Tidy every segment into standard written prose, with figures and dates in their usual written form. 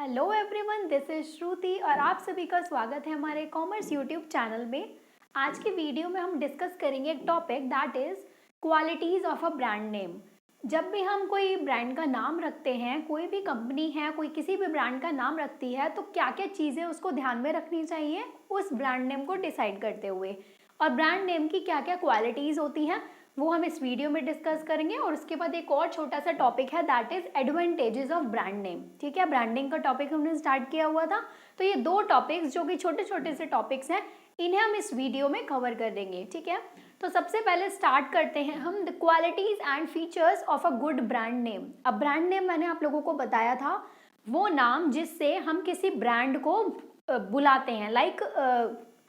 Hello everyone, this is श्रुति और आप सभी का स्वागत है हमारे कॉमर्स यूट्यूब चैनल में। आज की वीडियो में हम डिस्कस करेंगे एक topic that is qualities of a brand name. जब भी हम कोई ब्रांड का नाम रखते हैं, कोई भी कंपनी है कोई किसी भी ब्रांड का नाम रखती है, तो क्या क्या चीज़ें उसको ध्यान में रखनी चाहिए उस ब्रांड नेम को डिसाइड करते हुए, और ब्रांड नेम की क्या क्या क्वालिटीज़ होती हैं वो हम इस वीडियो में डिस्कस करेंगे। और उसके बाद एक और छोटा सा टॉपिक है that is advantages of brand name. ठीक है, ब्रांडिंग का टॉपिक हमने स्टार्ट किया हुआ था, तो ये दो टॉपिक्स जो कि छोटे छोटे से टॉपिक्स हैं, इन्हें हम इस वीडियो में कवर कर देंगे। ठीक है, तो सबसे पहले स्टार्ट करते हैं हम the qualities and features of a good brand name. अब ब्रांड नेम मैंने आप लोगों को बताया था वो नाम जिससे हम किसी ब्रांड को बुलाते हैं।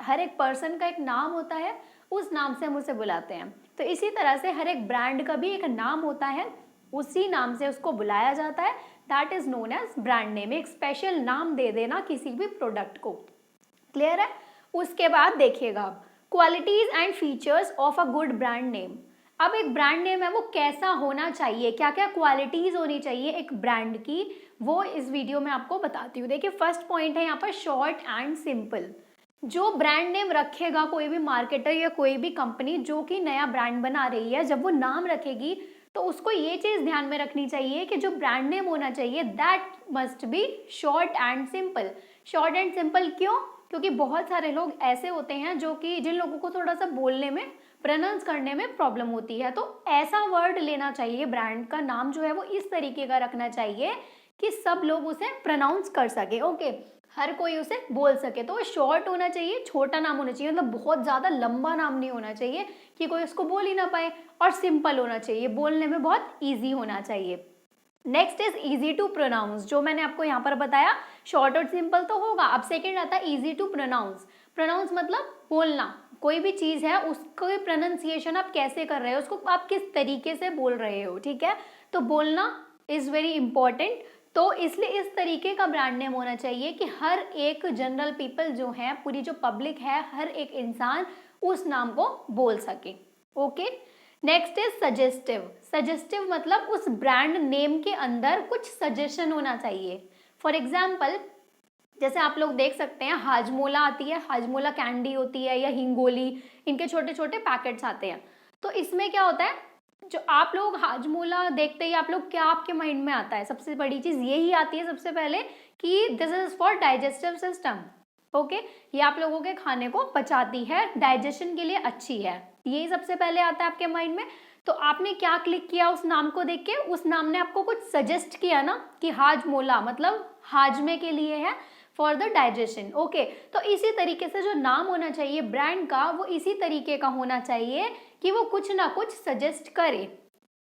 हर एक पर्सन का एक नाम होता है, उस नाम से हम उसे बुलाते हैं। तो इसी तरह से हर एक ब्रांड का भी एक नाम होता है, उसी नाम से उसको बुलाया जाता है, that is known as brand name. एक स्पेशल नाम दे देना किसी भी प्रोडक्ट को। क्लियर है? उसके बाद देखिएगा qualities and features of a good brand name. अब एक ब्रांड नेम है वो कैसा होना चाहिए, क्या क्या क्वालिटीज होनी चाहिए एक ब्रांड की, वो इस वीडियो में आपको बताती हूँ। देखिए फर्स्ट पॉइंट है यहाँ पर शॉर्ट एंड सिंपल। जो ब्रांड नेम रखेगा कोई भी मार्केटर या कोई भी कंपनी जो कि नया ब्रांड बना रही है, जब वो नाम रखेगी तो उसको ये चीज़ ध्यान में रखनी चाहिए कि जो ब्रांड नेम होना चाहिए that must be short and simple. Short and simple क्यों? क्योंकि बहुत सारे लोग ऐसे होते हैं जो कि जिन लोगों को थोड़ा सा बोलने में, प्रोनाउंस करने में प्रॉब्लम होती है, तो ऐसा वर्ड लेना चाहिए, ब्रांड का नाम जो है वो इस तरीके का रखना चाहिए कि सब लोग उसे प्रोनाउंस कर सके। ओके, हर कोई उसे बोल सके। तो शॉर्ट होना चाहिए, छोटा नाम होना चाहिए, मतलब बहुत ज़्यादा लंबा नाम नहीं होना चाहिए कि कोई उसको बोल ही ना पाए, और सिंपल होना चाहिए, बोलने में बहुत ईजी होना चाहिए। Next is easy to pronounce, जो मैंने आपको यहाँ पर बताया शॉर्ट और सिंपल तो होगा। अब सेकेंड आता है इजी टू प्रोनाउंस। प्रोनाउंस मतलब बोलना, कोई भी चीज़ है उसको प्रोनाउंसिएशन आप कैसे कर रहे हो, उसको आप किस तरीके से बोल रहे हो। ठीक है, तो बोलना इज़ वेरी इंपॉर्टेंट। तो इसलिए इस तरीके का ब्रांड नेम होना चाहिए कि हर एक जनरल पीपल जो है, पूरी जो पब्लिक है, हर एक इंसान उस नाम को बोल सके। Okay, next is suggestive. Suggestive मतलब उस ब्रांड नेम के अंदर कुछ सजेशन होना चाहिए। फॉर एग्जाम्पल, जैसे आप लोग देख सकते हैं हाजमोला आती है, हाजमोला कैंडी होती है, या हिंगोली, इनके छोटे छोटे पैकेट्स आते हैं। तो इसमें क्या होता है, जो आप लोग हाजमोला देखते ही आप लोग क्या आपके माइंड में आता है? सबसे बड़ी चीज यही आती है सबसे पहले कि this is for digestive system. Okay, ये आप लोगों के खाने को पचाती है, डाइजेशन के लिए अच्छी है, यही सबसे पहले आता है आपके माइंड में। तो आपने क्या क्लिक किया उस नाम को देख के? उस नाम ने आपको कुछ सजेस्ट किया ना कि हाजमोला मतलब हाजमे के लिए है, फॉर द डाइजेशन। ओके, तो इसी तरीके से जो नाम होना चाहिए ब्रांड का वो इसी तरीके का होना चाहिए कि वो कुछ ना कुछ सजेस्ट करे।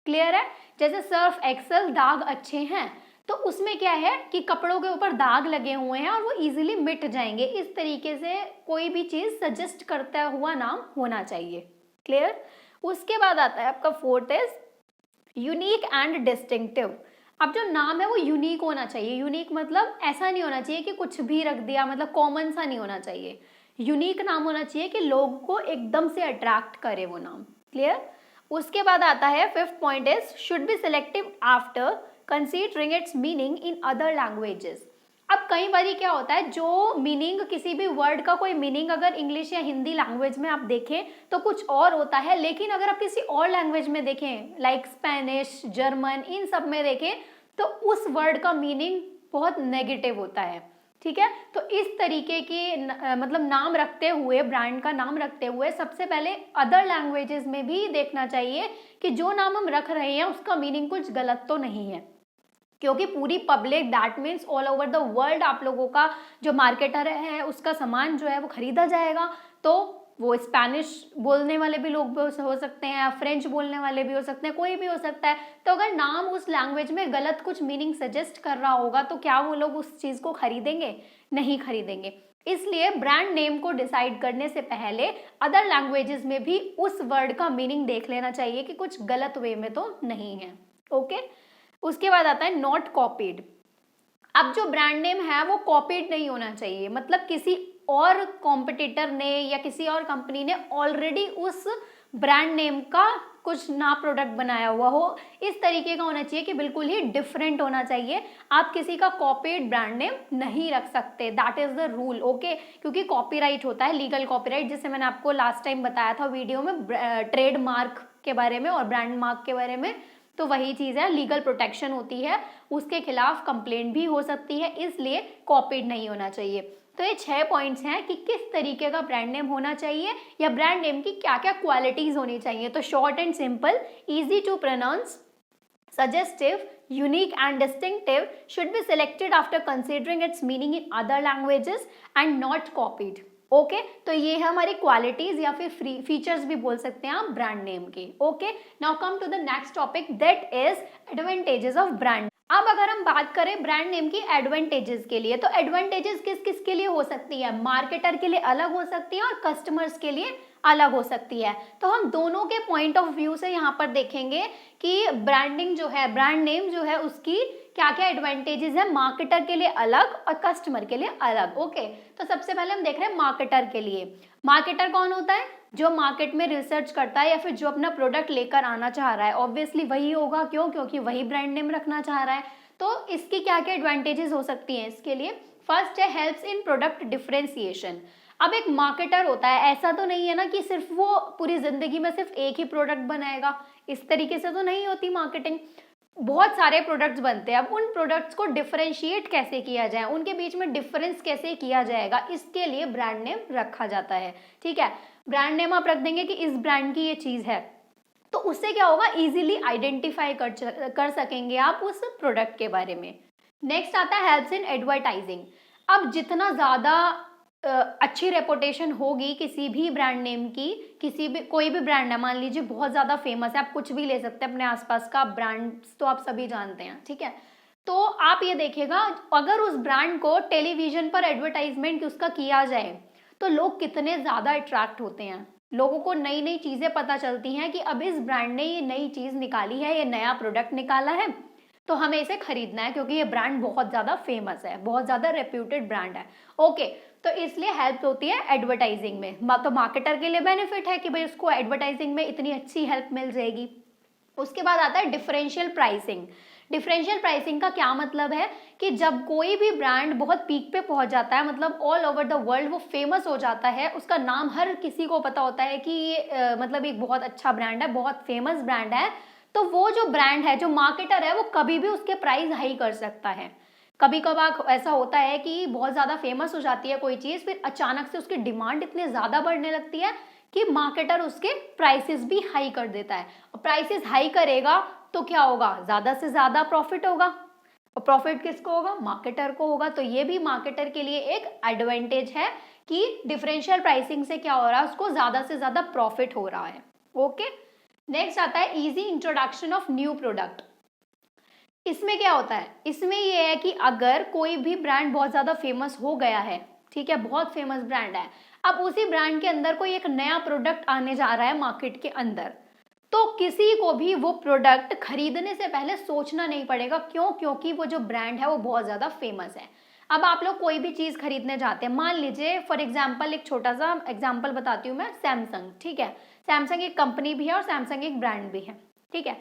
क्लियर है? जैसे सर्फ एक्सेल दाग अच्छे हैं, तो उसमें क्या है कि कपड़ों के ऊपर दाग लगे हुए हैं और वो इजीली मिट जाएंगे। इस तरीके से कोई भी चीज सजेस्ट करता हुआ नाम होना चाहिए। क्लियर? उसके बाद आता है आपका fourth is unique and distinctive. अब जो नाम है वो यूनिक होना चाहिए। यूनिक मतलब ऐसा नहीं होना चाहिए कि कुछ भी रख दिया, मतलब कॉमन सा नहीं होना चाहिए। यूनिक नाम होना चाहिए कि लोगों को एकदम से अट्रैक्ट करे वो नाम। क्लियर? उसके बाद आता है fifth point is should be selective after considering it's meaning in other languages. अब कई बार क्या होता है, जो मीनिंग किसी भी वर्ड का कोई मीनिंग अगर इंग्लिश या हिंदी लैंग्वेज में आप देखें तो कुछ और होता है, लेकिन अगर आप किसी और लैंग्वेज में देखें लाइक स्पेनिश, जर्मन, इन सब में देखें तो उस वर्ड का मीनिंग बहुत नेगेटिव होता है। ठीक है, तो इस तरीके की मतलब नाम रखते हुए, ब्रांड का नाम रखते हुए सबसे पहले अदर लैंग्वेजेस में भी देखना चाहिए कि जो नाम हम रख रहे हैं उसका मीनिंग कुछ गलत तो नहीं है, क्योंकि पूरी public that means all over the world आप लोगों का जो मार्केटर है उसका सामान जो है वो खरीदा जाएगा। तो वो स्पेनिश बोलने वाले भी लोग भी हो सकते हैं, फ्रेंच बोलने वाले भी हो सकते हैं, कोई भी हो सकता है। तो अगर नाम उस लैंग्वेज में गलत कुछ मीनिंग सजेस्ट कर रहा होगा तो क्या वो लोग उस चीज़ को खरीदेंगे? नहीं खरीदेंगे। इसलिए ब्रांड नेम को डिसाइड करने से पहले अदर लैंग्वेजेस में भी उस वर्ड का मीनिंग देख लेना चाहिए कि कुछ गलत वे में तो नहीं है। ओके, उसके बाद आता है नॉट कॉपीड। अब जो ब्रांड नेम है वो कॉपीड नहीं होना चाहिए, मतलब किसी और कॉम्पिटिटर ने या किसी और कंपनी ने ऑलरेडी उस ब्रांड नेम का कुछ ना प्रोडक्ट बनाया हुआ हो, इस तरीके का होना चाहिए कि बिल्कुल ही डिफरेंट होना चाहिए। आप किसी का कॉपीड ब्रांड नेम नहीं रख सकते, that is the rule, okay. क्योंकि कॉपीराइट होता है, लीगल कॉपीराइट, जिससे मैंने आपको लास्ट टाइम बताया था वीडियो में ट्रेड मार्क के बारे में और ब्रांड मार्क के बारे में। तो वही चीज़ है, लीगल प्रोटेक्शन होती है, उसके खिलाफ कंप्लेंट भी हो सकती है, इसलिए कॉपीड नहीं होना चाहिए। तो ये 6 पॉइंट्स हैं कि किस तरीके का ब्रांड नेम होना चाहिए या ब्रांड नेम की क्या क्या क्वालिटीज होनी चाहिए। तो short and simple, easy to pronounce, suggestive, unique and distinctive, should be selected after considering its meaning in other languages and not copied. Okay तो ये है हमारी क्वालिटीज या फिर फीचर्स भी बोल सकते हैं आप ब्रांड नेम के। Okay, now come to the next topic, that is advantages of brand. अब अगर हम बात करें ब्रांड नेम की एडवांटेजेस के लिए, तो एडवांटेजेस किस किस के लिए हो सकती है? मार्केटर के लिए अलग हो सकती है और कस्टमर्स के लिए अलग हो सकती है। तो हम दोनों के पॉइंट ऑफ व्यू से यहाँ पर देखेंगे कि ब्रांडिंग जो है, ब्रांड नेम जो है, उसकी क्या क्या एडवांटेजेस है, मार्केटर के लिए अलग और कस्टमर के लिए अलग। ओके, तो सबसे पहले हम देख रहे हैं मार्केटर के लिए। मार्केटर कौन होता है? जो मार्केट में रिसर्च करता है या फिर जो अपना प्रोडक्ट लेकर आना चाह रहा है, ऑब्वियसली वही होगा। क्यों? क्योंकि वही ब्रांड नेम रखना चाह रहा है। तो इसकी क्या क्या एडवांटेजेस हो सकती हैं इसके लिए? फर्स्ट है हेल्प्स इन प्रोडक्ट डिफरेंशिएशन। अब एक मार्केटर होता है, ऐसा तो नहीं है ना कि सिर्फ वो पूरी जिंदगी में सिर्फ एक ही प्रोडक्ट बनाएगा, इस तरीके से तो नहीं होती मार्केटिंग। बहुत सारे प्रोडक्ट्स बनते हैं, अब उन प्रोडक्ट्स को डिफरेंशिएट कैसे किया जाए, उनके बीच में डिफरेंस कैसे किया जाएगा, इसके लिए ब्रांड नेम रखा जाता है। ठीक है, ब्रांड नेम आप रख देंगे कि इस ब्रांड की ये चीज है, तो उससे क्या होगा, इजीली आइडेंटिफाई कर सकेंगे आप उस प्रोडक्ट के बारे में। नेक्स्ट आता है हेल्प्स इन एडवर्टाइजिंग। अब जितना ज्यादा अच्छी रेपुटेशन होगी किसी भी ब्रांड नेम की, किसी भी कोई भी ब्रांड है, मान लीजिए बहुत ज़्यादा फेमस है, आप कुछ भी ले सकते हैं अपने आसपास का ब्रांड्स, तो आप सभी जानते हैं। ठीक है, तो आप ये देखिएगा अगर उस ब्रांड को टेलीविजन पर एडवर्टाइजमेंट उसका किया जाए तो लोग कितने ज़्यादा अट्रैक्ट होते हैं, लोगों को नई नई चीज़ें पता चलती हैं कि अब इस ब्रांड ने ये नई चीज़ निकाली है, ये नया प्रोडक्ट निकाला है, तो हमें इसे खरीदना है क्योंकि ये ब्रांड बहुत ज़्यादा फेमस है, बहुत ज़्यादा रेप्यूटेड ब्रांड है। ओके, तो इसलिए हेल्प होती है एडवर्टाइजिंग में। तो मार्केटर के लिए बेनिफिट है कि भाई उसको एडवर्टाइजिंग में इतनी अच्छी हेल्प मिल जाएगी। उसके बाद आता है डिफरेंशियल प्राइसिंग। डिफरेंशियल प्राइसिंग का क्या मतलब है कि जब कोई भी ब्रांड बहुत पीक पे पहुंच जाता है, मतलब ऑल ओवर द वर्ल्ड वो फेमस हो जाता है, उसका नाम हर किसी को पता होता है कि ये मतलब एक बहुत अच्छा ब्रांड है, बहुत फेमस ब्रांड है, तो वो जो ब्रांड है, जो मार्केटर है, वो कभी भी उसके प्राइस हाई कर सकता है। कभी कभार ऐसा होता है कि बहुत ज़्यादा फेमस हो जाती है कोई चीज़, फिर अचानक से उसकी डिमांड इतने ज़्यादा बढ़ने लगती है कि मार्केटर उसके प्राइसेस भी हाई कर देता है। और प्राइसेस हाई करेगा तो क्या होगा, ज़्यादा से ज़्यादा प्रॉफिट होगा, और प्रॉफिट किसको होगा, मार्केटर को होगा। तो ये भी मार्केटर के लिए एक एडवांटेज है कि डिफरेंशियल प्राइसिंग से क्या हो रहा है, उसको ज़्यादा से ज़्यादा प्रॉफिट हो रहा है। ओके, नेक्स्ट आता है easy introduction of new product. इसमें क्या होता है, इसमें ये है कि अगर कोई भी ब्रांड बहुत ज़्यादा फेमस हो गया है, ठीक है, बहुत फेमस ब्रांड है, अब उसी ब्रांड के अंदर कोई एक नया प्रोडक्ट आने जा रहा है मार्केट के अंदर, तो किसी को भी वो प्रोडक्ट खरीदने से पहले सोचना नहीं पड़ेगा। क्यों? क्योंकि वो जो ब्रांड है वो बहुत ज़्यादा फेमस है। अब आप लोग कोई भी चीज़ खरीदने जाते हैं, मान लीजिए फॉर एग्जाम्पल, एक छोटा सा एग्जाम्पल बताती हूँ मैं, सैमसंग। ठीक है, सैमसंग एक कंपनी भी है और सैमसंग एक ब्रांड भी है। ठीक है,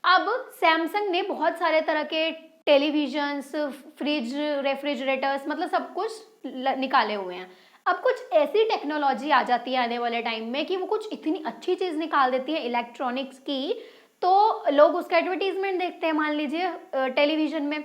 अब सैमसंग ने बहुत सारे तरह के टेलीविजन्स, फ्रिज, रेफ्रिजरेटर्स, मतलब सब कुछ निकाले हुए हैं। अब कुछ ऐसी टेक्नोलॉजी आ जाती है आने वाले टाइम में कि वो कुछ इतनी अच्छी चीज़ निकाल देती है इलेक्ट्रॉनिक्स की, तो लोग उसका एडवर्टीजमेंट देखते हैं मान लीजिए टेलीविजन में,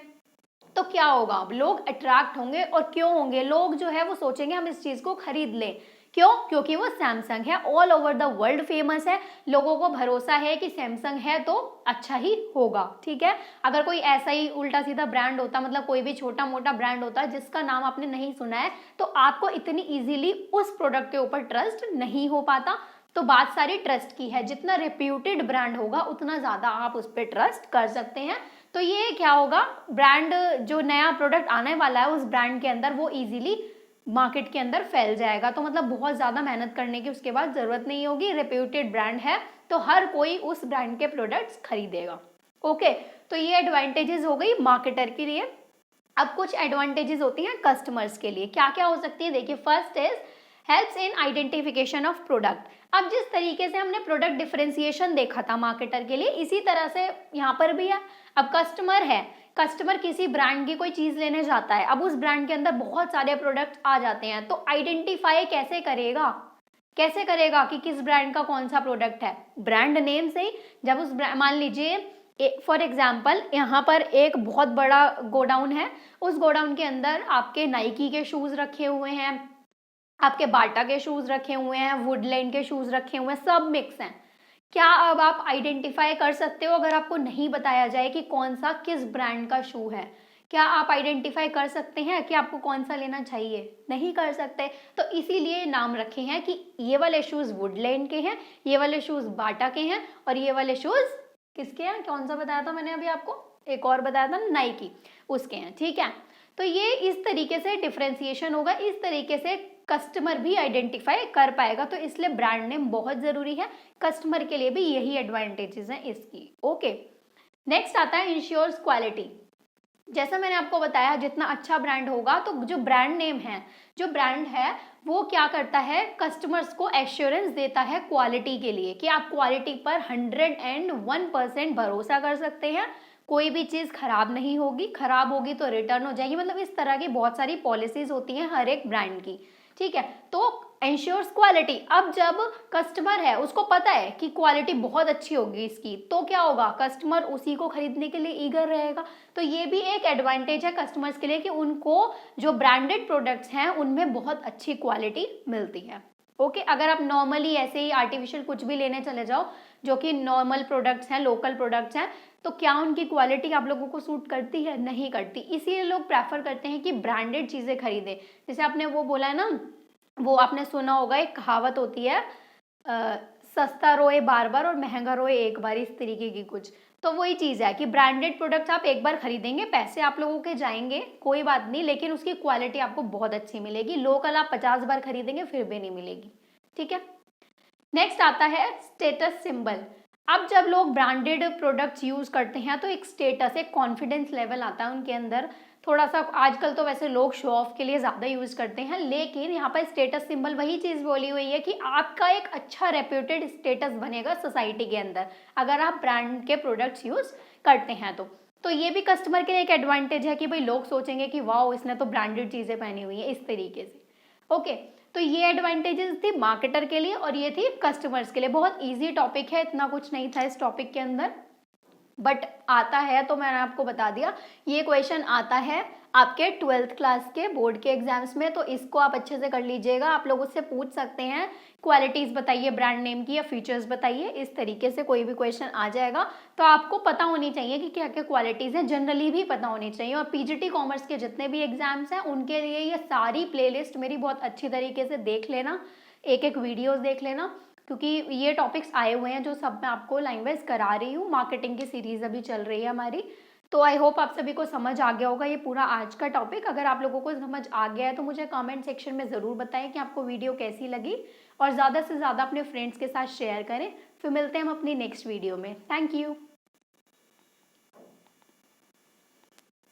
तो क्या होगा, लोग अट्रैक्ट होंगे। और क्यों होंगे, लोग जो है वो सोचेंगे हम इस चीज़ को खरीद लें। क्यों? क्योंकि वो सैमसंग है, all over the world famous है, लोगों को भरोसा है कि सैमसंग है तो अच्छा ही होगा। ठीक है, अगर कोई ऐसा ही उल्टा सीधा ब्रांड होता, मतलब कोई भी छोटा मोटा ब्रांड होता जिसका नाम आपने नहीं सुना है, तो आपको इतनी इजीली उस प्रोडक्ट के ऊपर ट्रस्ट नहीं हो पाता। तो बात सारी ट्रस्ट की है, जितना रेप्यूटेड ब्रांड होगा उतना ज़्यादा आप उस पर ट्रस्ट कर सकते हैं। तो ये क्या होगा, ब्रांड जो नया प्रोडक्ट आने वाला है उस ब्रांड के अंदर, वो इजीली मार्केट के अंदर फैल जाएगा। तो मतलब बहुत ज़्यादा मेहनत करने की उसके बाद ज़रूरत नहीं होगी, रेप्यूटेड ब्रांड है तो हर कोई उस ब्रांड के प्रोडक्ट्स खरीदेगा। ओके, तो ये एडवांटेजेस हो गई मार्केटर के लिए। अब कुछ एडवांटेजेस होती हैं कस्टमर्स के लिए, क्या क्या हो सकती है, देखिए first is helps in identification of product. अब जिस तरीके से हमने प्रोडक्ट डिफरेंशिएशन देखा था मार्केटर के लिए, इसी तरह से यहाँ पर भी है। अब कस्टमर है, कस्टमर किसी ब्रांड की कोई चीज लेने जाता है, अब उस ब्रांड के अंदर बहुत सारे प्रोडक्ट आ जाते हैं, तो आइडेंटिफाई कैसे करेगा कि किस ब्रांड का कौन सा प्रोडक्ट है? ब्रांड नेम से ही। जब उस मान लीजिए फॉर एग्जाम्पल यहाँ पर एक बहुत बड़ा गोडाउन है, उस गोडाउन के अंदर आपके नाइकी के शूज रखे हुए हैं, आपके बाटा के शूज रखे हुए हैं, वुडलैंड के शूज रखे हुए हैं, सब मिक्स हैं। क्या अब आप आइडेंटिफाई कर सकते हो अगर आपको नहीं बताया जाए कि कौन सा किस ब्रांड का शू है? क्या आप आइडेंटिफाई कर सकते हैं कि आपको कौन सा लेना चाहिए? नहीं कर सकते। तो इसीलिए नाम रखे हैं कि ये वाले शूज वुडलैंड के हैं, ये वाले शूज बाटा के हैं, और ये वाले शूज किसके हैं? कौन सा बताया था मैंने अभी आपको? एक और बताया था नाइकी, उसके हैं। ठीक है, तो ये इस तरीके से डिफरेंशिएशन होगा, इस तरीके से कस्टमर भी आइडेंटिफाई कर पाएगा। तो इसलिए ब्रांड नेम बहुत जरूरी है, कस्टमर के लिए भी यही एडवांटेजेस हैं इसकी। ओके, नेक्स्ट आता है इंश्योर्स क्वालिटी। जैसा मैंने आपको बताया, जितना अच्छा ब्रांड होगा तो जो ब्रांड नेम है, जो ब्रांड है वो क्या करता है, कस्टमर्स को एश्योरेंस देता है क्वालिटी के लिए, कि आप क्वालिटी पर 101% भरोसा कर सकते हैं, कोई भी चीज खराब नहीं होगी, खराब होगी तो रिटर्न हो जाएगी। मतलब इस तरह की बहुत सारी पॉलिसीज होती हैं हर एक ब्रांड की। ठीक है, तो एंश्योर्स क्वालिटी। अब जब कस्टमर है, उसको पता है कि क्वालिटी बहुत अच्छी होगी इसकी, तो क्या होगा, कस्टमर उसी को खरीदने के लिए ईगर रहेगा। तो ये भी एक एडवांटेज है कस्टमर्स के लिए कि उनको जो ब्रांडेड प्रोडक्ट्स हैं उनमें बहुत अच्छी क्वालिटी मिलती है। ओके, अगर आप नॉर्मली ऐसे ही आर्टिफिशियल कुछ भी लेने चले जाओ जो कि नॉर्मल प्रोडक्ट्स हैं, लोकल प्रोडक्ट्स हैं, तो क्या उनकी क्वालिटी आप लोगों को सूट करती है? नहीं करती। इसीलिए लोग प्रेफर करते हैं कि ब्रांडेड चीजें खरीदें। जैसे आपने वो बोला है ना, वो आपने सुना होगा, एक कहावत होती है, सस्ता रोए बार बार और महंगा रोए एक बार, इस तरीके की कुछ। तो वही चीज है कि ब्रांडेड प्रोडक्ट्स आप एक बार खरीदेंगे, पैसे आप लोगों के जाएंगे, कोई बात नहीं, लेकिन उसकी क्वालिटी आपको बहुत अच्छी मिलेगी। लोकल आप 50 बार खरीदेंगे फिर भी नहीं मिलेगी। ठीक है, नेक्स्ट आता है स्टेटस सिंबल। अब जब लोग ब्रांडेड प्रोडक्ट्स यूज करते हैं तो एक स्टेटस, एक कॉन्फिडेंस लेवल आता है उनके अंदर। थोड़ा सा आजकल तो वैसे लोग शो ऑफ के लिए ज्यादा यूज करते हैं, लेकिन यहाँ पर स्टेटस सिंबल वही चीज बोली हुई है कि आपका एक अच्छा रेप्यूटेड स्टेटस बनेगा सोसाइटी के अंदर अगर आप ब्रांड के प्रोडक्ट्स यूज करते हैं। तो ये भी कस्टमर के लिए एक एडवांटेज है कि भाई लोग सोचेंगे कि वाह, इसने तो ब्रांडेड चीजें पहनी हुई है, इस तरीके से। ओके, तो ये एडवांटेजेस थी मार्केटर के लिए और ये थी कस्टमर्स के लिए। बहुत इजी टॉपिक है, इतना कुछ नहीं था इस टॉपिक के अंदर, बट आता है तो मैंने आपको बता दिया। ये क्वेश्चन आता है आपके 12th क्लास के बोर्ड के एग्जाम्स में, तो इसको आप अच्छे से कर लीजिएगा। आप लोग उससे पूछ सकते हैं क्वालिटीज बताइए ब्रांड नेम की या फीचर्स बताइए, इस तरीके से कोई भी क्वेश्चन आ जाएगा। तो आपको पता होनी चाहिए कि क्या क्या क्वालिटीज हैं, जनरली भी पता होनी चाहिए। और पीजीटी कॉमर्स के जितने भी एग्जाम्स हैं उनके लिए ये सारी प्लेलिस्ट मेरी बहुत अच्छी तरीके से देख लेना, एक एक वीडियोज देख लेना, क्योंकि ये टॉपिक्स आए हुए हैं जो सब मैं आपको लाइन वाइज करा रही हूँ। मार्केटिंग की सीरीज अभी चल रही है हमारी, तो आई होप आप सभी को समझ आ गया होगा ये पूरा आज का टॉपिक। अगर आप लोगों को समझ आ गया है तो मुझे कमेंट सेक्शन में ज़रूर बताएं कि आपको वीडियो कैसी लगी, और ज़्यादा से ज़्यादा अपने फ्रेंड्स के साथ शेयर करें। फिर मिलते हैं हम अपनी नेक्स्ट वीडियो में। Thank you.